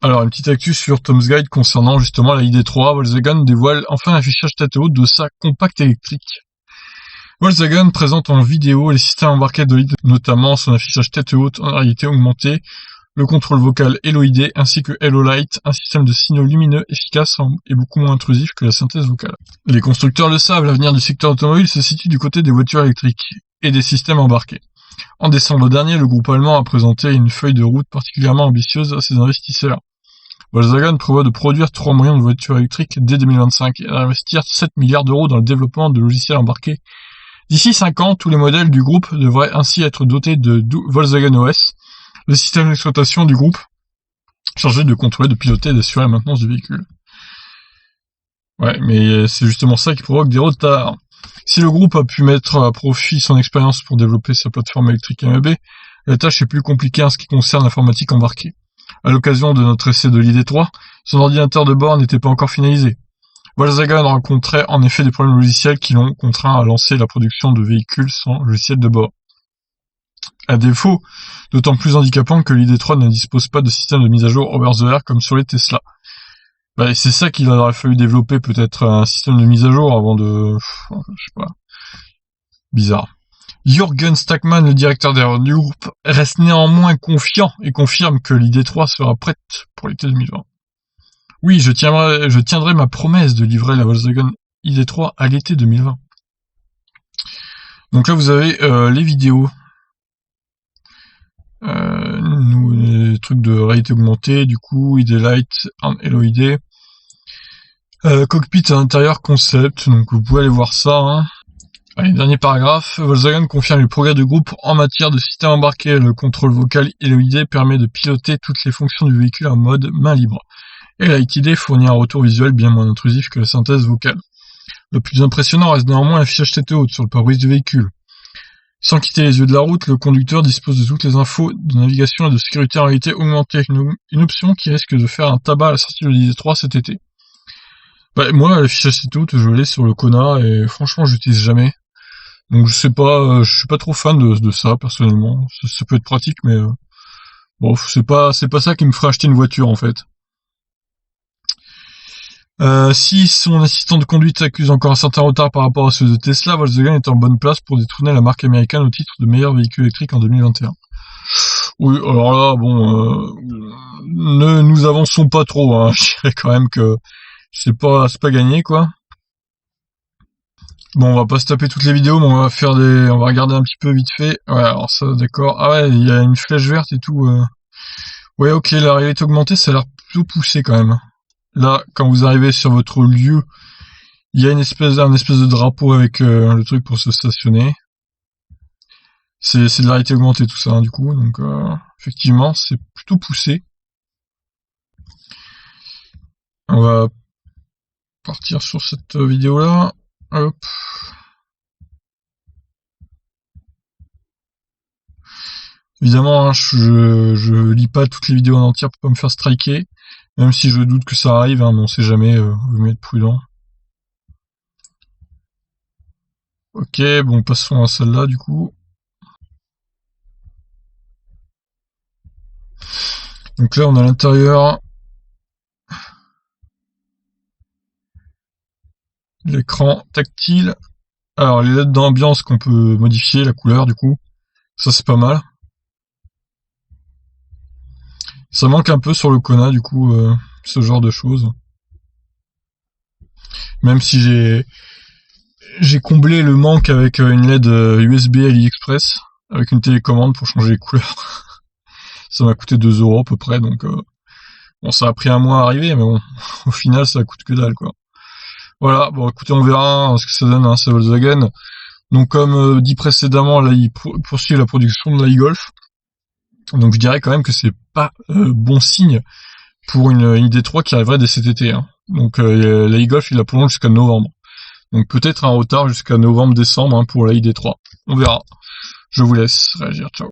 Alors, une petite actu sur Tom's Guide concernant justement la ID3. Volkswagen dévoile enfin l'affichage tête haute de sa compacte électrique. Volkswagen présente en vidéo les systèmes embarqués de l'ID, notamment son affichage tête haute en réalité augmentée, le contrôle vocal Hello ID ainsi que Hello Light, un système de signaux lumineux efficace et beaucoup moins intrusif que la synthèse vocale. Les constructeurs le savent, l'avenir du secteur automobile se situe du côté des voitures électriques et des systèmes embarqués. En décembre dernier, le groupe allemand a présenté une feuille de route particulièrement ambitieuse à ses investisseurs. Volkswagen prévoit de produire 3 millions de voitures électriques dès 2025 et d'investir 7 milliards d'euros dans le développement de logiciels embarqués. D'ici 5 ans, tous les modèles du groupe devraient ainsi être dotés de Volkswagen OS, le système d'exploitation du groupe chargé de contrôler, de piloter et d'assurer la maintenance du véhicule. Ouais, mais c'est justement ça qui provoque des retards. Si le groupe a pu mettre à profit son expérience pour développer sa plateforme électrique MEB, la tâche est plus compliquée en ce qui concerne l'informatique embarquée. À l'occasion de notre essai de l'ID3, son ordinateur de bord n'était pas encore finalisé. Volkswagen rencontrait en effet des problèmes logiciels qui l'ont contraint à lancer la production de véhicules sans logiciel de bord. À défaut, d'autant plus handicapant que l'ID3 ne dispose pas de système de mise à jour over the air comme sur les Tesla. C'est ça qu'il aurait fallu développer, peut-être un système de mise à jour avant de... je sais pas. Bizarre. Jürgen Stackmann, le directeur du groupe, reste néanmoins confiant et confirme que l'ID3 sera prête pour l'été 2020. Oui, je tiendrai ma promesse de livrer la Volkswagen ID3 à l'été 2020. Donc là, vous avez les vidéos. Les trucs de réalité augmentée, du coup, ID Light, Hello ID. Cockpit à l'intérieur concept, donc vous pouvez aller voir ça, hein. Allez, dernier paragraphe. Volkswagen confirme le progrès du groupe en matière de système embarqué. Le contrôle vocal Hello ID permet de piloter toutes les fonctions du véhicule en mode main libre. Et la Light ID fournit un retour visuel bien moins intrusif que la synthèse vocale. Le plus impressionnant reste néanmoins l'affichage tête haute sur le pare-brise du véhicule. Sans quitter les yeux de la route, le conducteur dispose de toutes les infos de navigation et de sécurité en réalité augmentée, une option qui risque de faire un tabac à la sortie de l'ID3 cet été. Moi, l'affichage tête haute, je l'ai sur le Kona et franchement, je l'utilise jamais. Donc je suis pas trop fan de ça personnellement. Ça peut être pratique, mais bon, c'est pas ça qui me ferait acheter une voiture en fait. Si son assistant de conduite accuse encore un certain retard par rapport à ceux de Tesla, Volkswagen est en bonne place pour détrôner la marque américaine au titre de meilleur véhicule électrique en 2021. Oui, alors là, bon, ne nous avançons pas trop, hein. Je dirais quand même que c'est pas gagné, quoi. Bon, on va pas se taper toutes les vidéos, mais on va regarder un petit peu vite fait. Ouais, alors ça, d'accord. Ah ouais, il y a une flèche verte et tout. Ouais, ok, la réalité augmentée, ça a l'air plutôt poussé quand même. Là, quand vous arrivez sur votre lieu, il y a un espèce de drapeau avec le truc pour se stationner. C'est de la réalité augmentée tout ça, hein, du coup. Donc, effectivement, c'est plutôt poussé. On va partir sur cette vidéo-là. Hop. Évidemment, hein, je lis pas toutes les vidéos en entière pour pas me faire striker. Même si je doute que ça arrive, hein, mais on sait jamais, vaut mieux être prudent. Ok, bon, passons à celle-là, du coup. Donc là, on a l'intérieur. L'écran tactile. Alors, les LED d'ambiance qu'on peut modifier, la couleur, du coup. Ça, c'est pas mal. Ça manque un peu sur le Kona, du coup, ce genre de choses. Même si j'ai comblé le manque avec une LED USB AliExpress, avec une télécommande pour changer les couleurs. Ça m'a coûté 2 € à peu près, donc bon, ça a pris un mois à arriver, mais bon, au final, ça coûte que dalle, quoi. Voilà, bon, écoutez, on verra ce que ça donne, hein, c'est Volkswagen. Donc, comme dit précédemment, là, il poursuit la production de l'i-Golf. Donc, je dirais quand même que c'est pas bon signe pour une ID3 qui arriverait dès cet été, hein. Donc, l'i-Golf, il la prolonge jusqu'à novembre. Donc, peut-être un retard jusqu'à novembre-décembre, hein, pour la ID3. On verra. Je vous laisse réagir. Ciao.